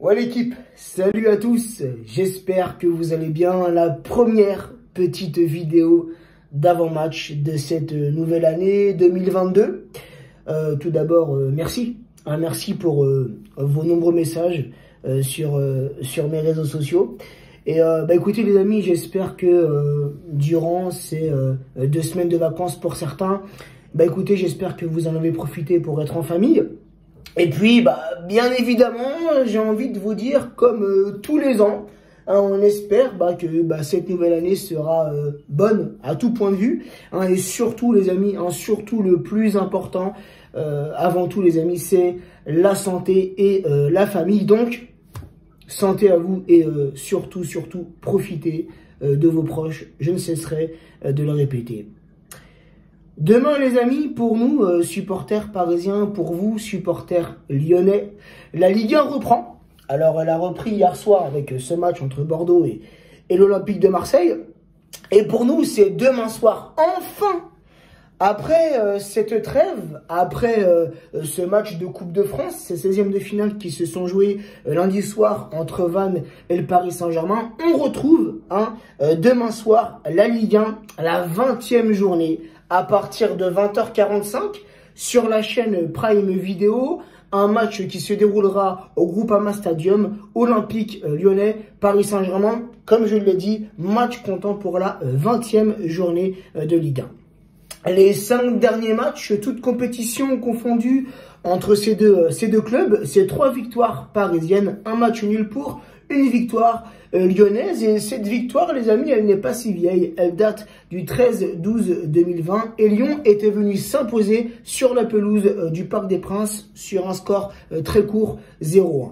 Ouais l'équipe, salut à tous, j'espère que vous allez bien. La première petite vidéo d'avant-match de cette nouvelle année 2022. Tout d'abord, merci. Merci pour vos nombreux messages sur mes réseaux sociaux. Et écoutez les amis, j'espère que durant ces 2 semaines de vacances pour certains, écoutez, j'espère que vous en avez profité pour être en famille. Et puis, bien évidemment, j'ai envie de vous dire, comme tous les ans, on espère que cette nouvelle année sera bonne à tout point de vue. Et surtout, les amis, surtout le plus important, avant tout, les amis, c'est la santé et la famille. Donc, santé à vous et surtout, profitez de vos proches. Je ne cesserai de le répéter. Demain, les amis, pour nous, supporters parisiens, pour vous, supporters lyonnais, la Ligue 1 reprend. Alors, elle a repris hier soir avec ce match entre Bordeaux et l'Olympique de Marseille. Et pour nous, c'est demain soir, enfin, après cette trêve, après ce match de Coupe de France, ces 16e de finale qui se sont joués lundi soir entre Vannes et le Paris Saint-Germain, on retrouve demain soir la Ligue 1, la 20e journée, à partir de 20h45 sur la chaîne Prime Video. Un match qui se déroulera au Groupama Stadium, Olympique Lyonnais, Paris Saint-Germain. Comme je l'ai dit, match comptant pour la 20e journée de Ligue 1. Les 5 derniers matchs, toutes compétitions confondues entre ces deux clubs, c'est 3 victoires parisiennes, un match nul pour une victoire lyonnaise. Et cette victoire, les amis, elle n'est pas si vieille. Elle date du 13-12-2020. Et Lyon était venu s'imposer sur la pelouse du Parc des Princes sur un score très court, 0-1.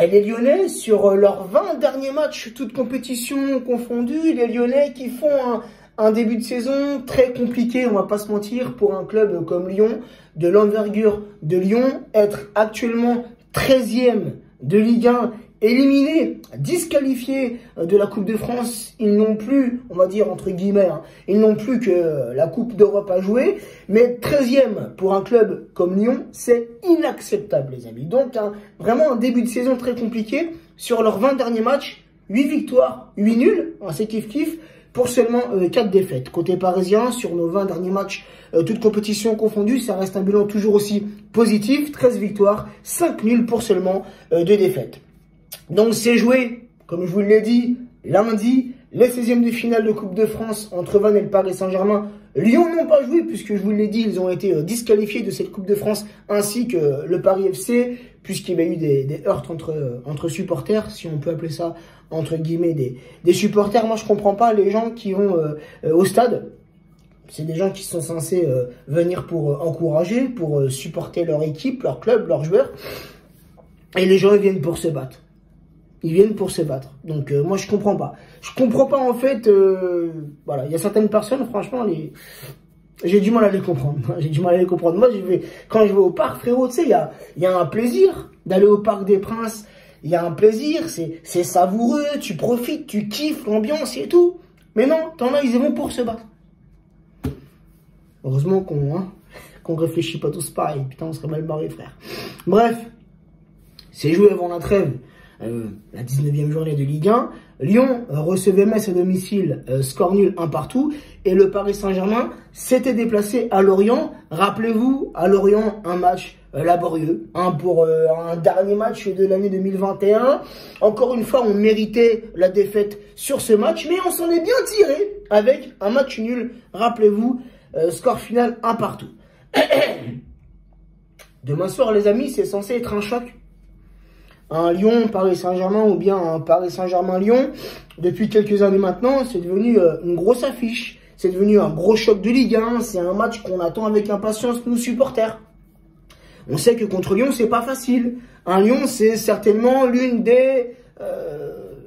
Et les Lyonnais, sur leurs 20 derniers matchs, toutes compétitions confondues, les Lyonnais qui font un début de saison très compliqué, on va pas se mentir, pour un club comme Lyon, de l'envergure de Lyon, être actuellement 13e de Ligue 1, éliminé, disqualifié de la Coupe de France. Ils n'ont plus, on va dire entre guillemets, ils n'ont plus que la Coupe d'Europe à jouer, mais 13e pour un club comme Lyon, c'est inacceptable les amis. Donc vraiment un début de saison très compliqué. Sur leurs 20 derniers matchs, 8 victoires, 8 nuls, c'est kiff-kiff, pour seulement 4 défaites. Côté parisien, sur nos 20 derniers matchs, toutes compétitions confondues, ça reste un bilan toujours aussi positif. 13 victoires, 5 nuls pour seulement 2 défaites. Donc c'est joué, comme je vous l'ai dit, lundi, les 16e de finale de Coupe de France entre Vannes et le Paris Saint-Germain. Lyon n'ont pas joué, puisque je vous l'ai dit, ils ont été disqualifiés de cette Coupe de France, ainsi que le Paris FC, puisqu'il y a eu des heurts entre supporters, si on peut appeler ça entre guillemets des supporters. Moi je comprends pas les gens qui vont au stade. C'est des gens qui sont censés venir pour encourager, pour supporter leur équipe, leur club, leurs joueurs. Et les gens ils viennent pour se battre. Ils viennent pour se battre. Donc moi je comprends pas. Je comprends pas en fait. Voilà, il y a certaines personnes, franchement, j'ai du mal à les comprendre. J'ai du mal à les comprendre. Moi quand je vais au parc, frérot, tu sais, il y a un plaisir d'aller au Parc des Princes. Il y a un plaisir, c'est savoureux, tu profites, tu kiffes l'ambiance et tout. Mais non, t'en as, ils y vont pour se battre. Heureusement qu'on réfléchit pas tous pareil. Putain, on serait mal barré, frère. Bref, c'est joué avant la trêve. La 19e journée de Ligue 1. Lyon recevait Metz à domicile, score nul 1 partout. Et le Paris Saint-Germain s'était déplacé à Lorient. Rappelez-vous, à Lorient, un match laborieux pour un dernier match de l'année 2021. Encore une fois, on méritait la défaite sur ce match, mais on s'en est bien tiré avec un match nul. Rappelez-vous, score final 1 partout. Demain soir, les amis, c'est censé être un choc. Un Lyon-Paris Saint-Germain ou bien un Paris Saint-Germain-Lyon, depuis quelques années maintenant, c'est devenu une grosse affiche. C'est devenu un gros choc de Ligue 1. C'est un match qu'on attend avec impatience, nous supporters. On sait que contre Lyon, c'est pas facile. Un Lyon, c'est certainement l'une des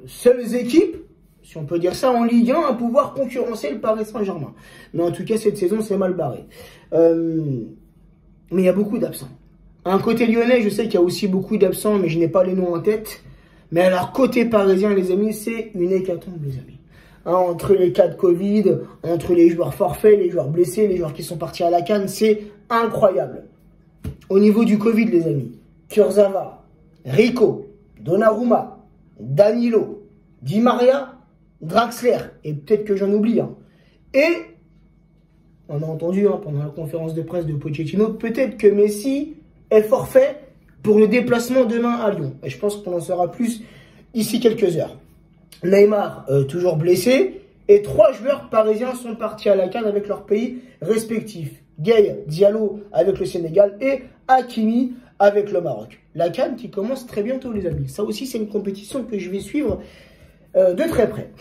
seules équipes, si on peut dire ça, en Ligue 1 à pouvoir concurrencer le Paris Saint-Germain. Mais en tout cas, cette saison, c'est mal barré. Mais il y a beaucoup d'absents. Un côté lyonnais, je sais qu'il y a aussi beaucoup d'absents, mais je n'ai pas les noms en tête. Mais alors, côté parisien, les amis, c'est une hécatombe, les amis. Entre les cas de Covid, entre les joueurs forfaits, les joueurs blessés, les joueurs qui sont partis à la CAN, c'est incroyable. Au niveau du Covid, les amis, Kurzawa, Rico, Donnarumma, Danilo, Di Maria, Draxler, et peut-être que j'en oublie. Et, on a entendu pendant la conférence de presse de Pochettino, peut-être que Messi est forfait pour le déplacement demain à Lyon. Et je pense qu'on en saura plus d'ici quelques heures. Neymar, toujours blessé, et 3 joueurs parisiens sont partis à la CAN avec leurs pays respectifs. Gueye, Diallo avec le Sénégal et Hakimi avec le Maroc. La CAN qui commence très bientôt, les amis. Ça aussi, c'est une compétition que je vais suivre de très près.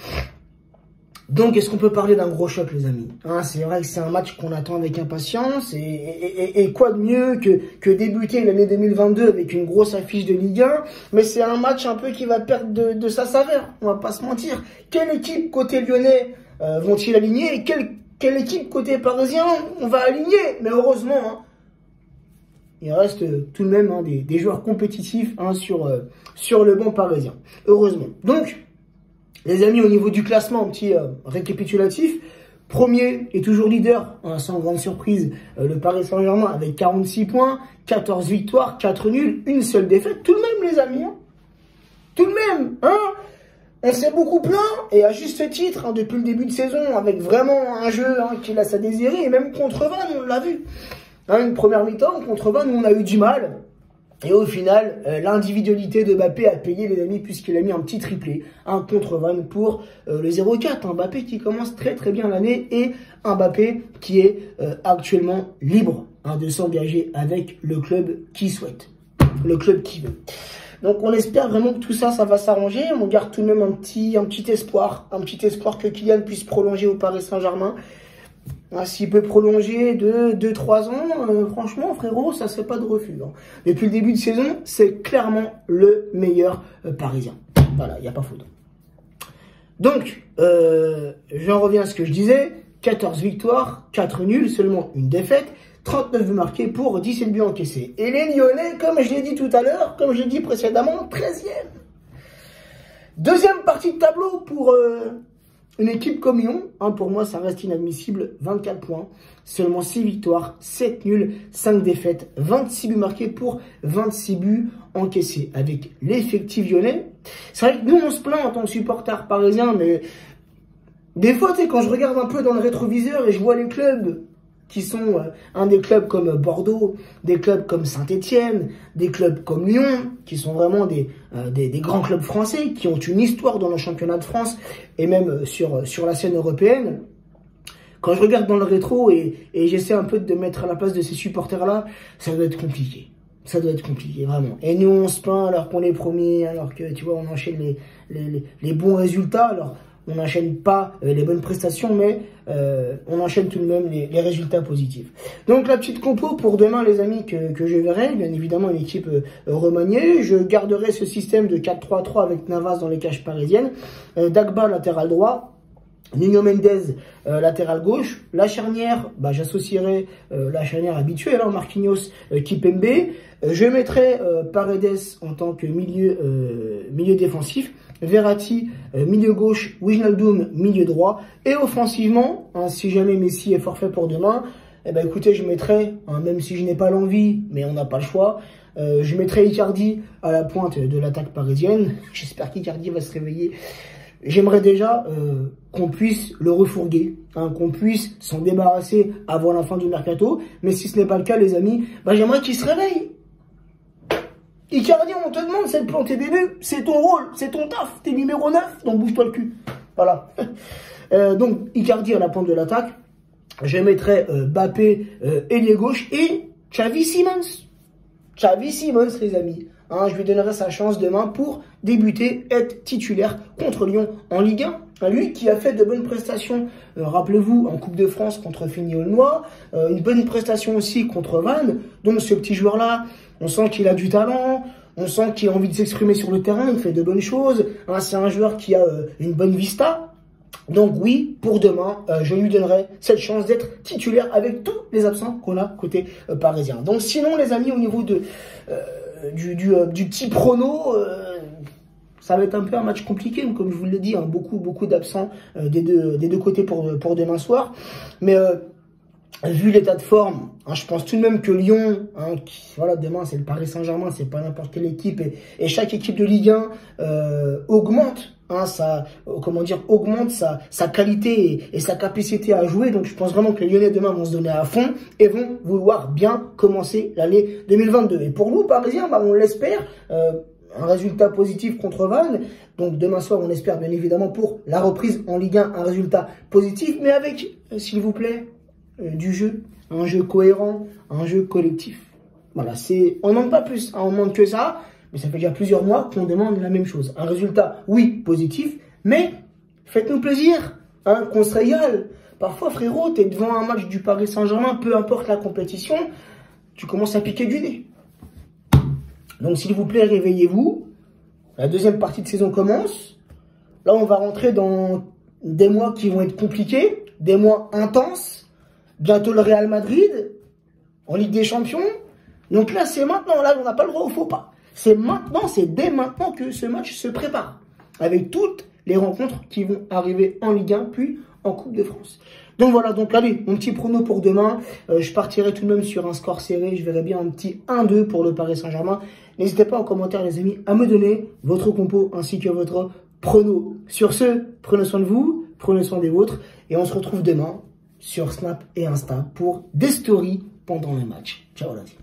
Donc, est-ce qu'on peut parler d'un gros choc, les amis? C'est vrai que c'est un match qu'on attend avec impatience. Et quoi de mieux que débuter l'année 2022 avec une grosse affiche de Ligue 1. Mais c'est un match un peu qui va perdre de sa saveur. On va pas se mentir. Quelle équipe côté lyonnais vont-ils aligner? Et quelle équipe côté parisien on va aligner? Mais heureusement, il reste tout de même des joueurs compétitifs sur le banc parisien. Heureusement. Donc, les amis, au niveau du classement, un petit récapitulatif. Premier et toujours leader, sans grande surprise, le Paris Saint-Germain avec 46 points, 14 victoires, 4 nuls, une seule défaite. Tout de même, les amis. Tout de même. On s'est beaucoup plaint, et à juste titre, depuis le début de saison, avec vraiment un jeu qui laisse à désirer. Et même contre Vannes, on l'a vu. Une première mi-temps, contre Vannes, on a eu du mal. Et au final, l'individualité de Mbappé a payé, les amis, puisqu'il a mis un petit triplé, un contre Vannes pour le 0-4. Mbappé qui commence très très bien l'année, et Mbappé qui est actuellement libre de s'engager avec le club qui souhaite, le club qui veut. Donc on espère vraiment que tout ça, ça va s'arranger. On garde tout de même un petit espoir que Kylian puisse prolonger au Paris Saint-Germain. S'il peut prolonger de 2-3 ans, franchement, frérot, ça serait pas de refus. Depuis le début de saison, c'est clairement le meilleur parisien. Voilà, il n'y a pas faute. Donc, j'en reviens à ce que je disais. 14 victoires, 4 nuls, seulement une défaite. 39 buts marqués pour 17 buts encaissés. Et les Lyonnais, comme je l'ai dit tout à l'heure, comme je l'ai dit précédemment, 13e. Deuxième partie de tableau pour une équipe comme Lyon. Pour moi, ça reste inadmissible. 24 points, seulement 6 victoires, 7 nuls, 5 défaites, 26 buts marqués pour 26 buts encaissés. Avec l'effectif lyonnais, c'est vrai que nous, on se plaint en tant que supporters parisiens, mais des fois, tu sais, quand je regarde un peu dans le rétroviseur et je vois les clubs qui sont des clubs comme Bordeaux, des clubs comme Saint-Etienne, des clubs comme Lyon, qui sont vraiment des grands clubs français, qui ont une histoire dans le championnat de France et même sur la scène européenne. Quand je regarde dans le rétro et j'essaie un peu de me mettre à la place de ces supporters-là, ça doit être compliqué. Ça doit être compliqué, vraiment. Et nous, on se plaint alors qu'on est premiers, alors que, tu vois, on enchaîne les bons résultats. Alors, on n'enchaîne pas les bonnes prestations, mais on enchaîne tout de même les résultats positifs. Donc la petite compo pour demain, les amis, que je verrai, bien évidemment une équipe remaniée. Je garderai ce système de 4-3-3 avec Navas dans les cages parisiennes. Dagba, latéral droit. Nuno Mendes, latéral gauche. La charnière, j'associerai la charnière habituelle, Marquinhos, Kimpembe. Je mettrai Paredes en tant que milieu défensif. Verratti, milieu gauche, Wijnaldum, milieu droit. Et offensivement, si jamais Messi est forfait pour demain, écoutez, je mettrai, même si je n'ai pas l'envie, mais on n'a pas le choix, je mettrai Icardi à la pointe de l'attaque parisienne. J'espère qu'Icardi va se réveiller. J'aimerais déjà qu'on puisse le refourguer, qu'on puisse s'en débarrasser avant la fin du mercato. Mais si ce n'est pas le cas, les amis, j'aimerais qu'il se réveille. Icardi, on te demande, c'est de planter des buts, c'est ton rôle, c'est ton taf, t'es numéro 9, donc bouge-toi le cul. Voilà. Donc, Icardi à la pointe de l'attaque. Je mettrai Mbappé, ailier gauche, et Xavi Simons. Xavi Simons, les amis. Je lui donnerai sa chance demain pour débuter, être titulaire contre Lyon en Ligue 1. Lui qui a fait de bonnes prestations, rappelez-vous, en Coupe de France contre Figny-Aulnois, une bonne prestation aussi contre Vannes. Donc ce petit joueur-là, on sent qu'il a du talent, on sent qu'il a envie de s'exprimer sur le terrain, il fait de bonnes choses. C'est un joueur qui a une bonne vista. Donc oui, pour demain, je lui donnerai cette chance d'être titulaire avec tous les absents qu'on a côté parisien. Donc sinon, les amis, au niveau du petit prono, ça va être un peu un match compliqué, comme je vous l'ai dit, beaucoup d'absents des deux côtés pour demain soir. Mais vu l'état de forme, hein, je pense tout de même que Lyon, hein, voilà, demain c'est le Paris Saint-Germain, c'est pas n'importe quelle équipe, et chaque équipe de Ligue 1 augmente, hein, augmente sa qualité et sa capacité à jouer. Donc je pense vraiment que les Lyonnais demain vont se donner à fond et vont vouloir bien commencer l'année 2022. Et pour nous, Parisiens, bah, on l'espère, un résultat positif contre Vannes. Donc demain soir, on espère bien évidemment pour la reprise en Ligue 1, un résultat positif, mais avec, s'il vous plaît, du jeu, un jeu cohérent, un jeu collectif. Voilà, on demande pas plus, hein, on demande que ça, mais ça fait déjà plusieurs mois qu'on demande la même chose. Un résultat, oui, positif, mais faites-nous plaisir, hein, qu'on se régale. Parfois, frérot, t'es devant un match du Paris Saint-Germain, peu importe la compétition, tu commences à piquer du nez. Donc, s'il vous plaît, réveillez-vous. La deuxième partie de saison commence. Là, on va rentrer dans des mois qui vont être compliqués, des mois intenses. Bientôt le Real Madrid, en Ligue des Champions. Donc là, c'est maintenant. Là, on n'a pas le droit au faux pas. C'est maintenant, c'est dès maintenant que ce match se prépare. Avec toutes les rencontres qui vont arriver en Ligue 1, puis en Coupe de France. Donc voilà, donc allez, mon petit prono pour demain. Je partirai tout de même sur un score serré. Je verrai bien un petit 1-2 pour le Paris Saint-Germain. N'hésitez pas en commentaire, les amis, à me donner votre compo ainsi que votre prono. Sur ce, prenez soin de vous, prenez soin des vôtres. Et on se retrouve demain sur Snap et Insta pour des stories pendant les matchs. Ciao la team.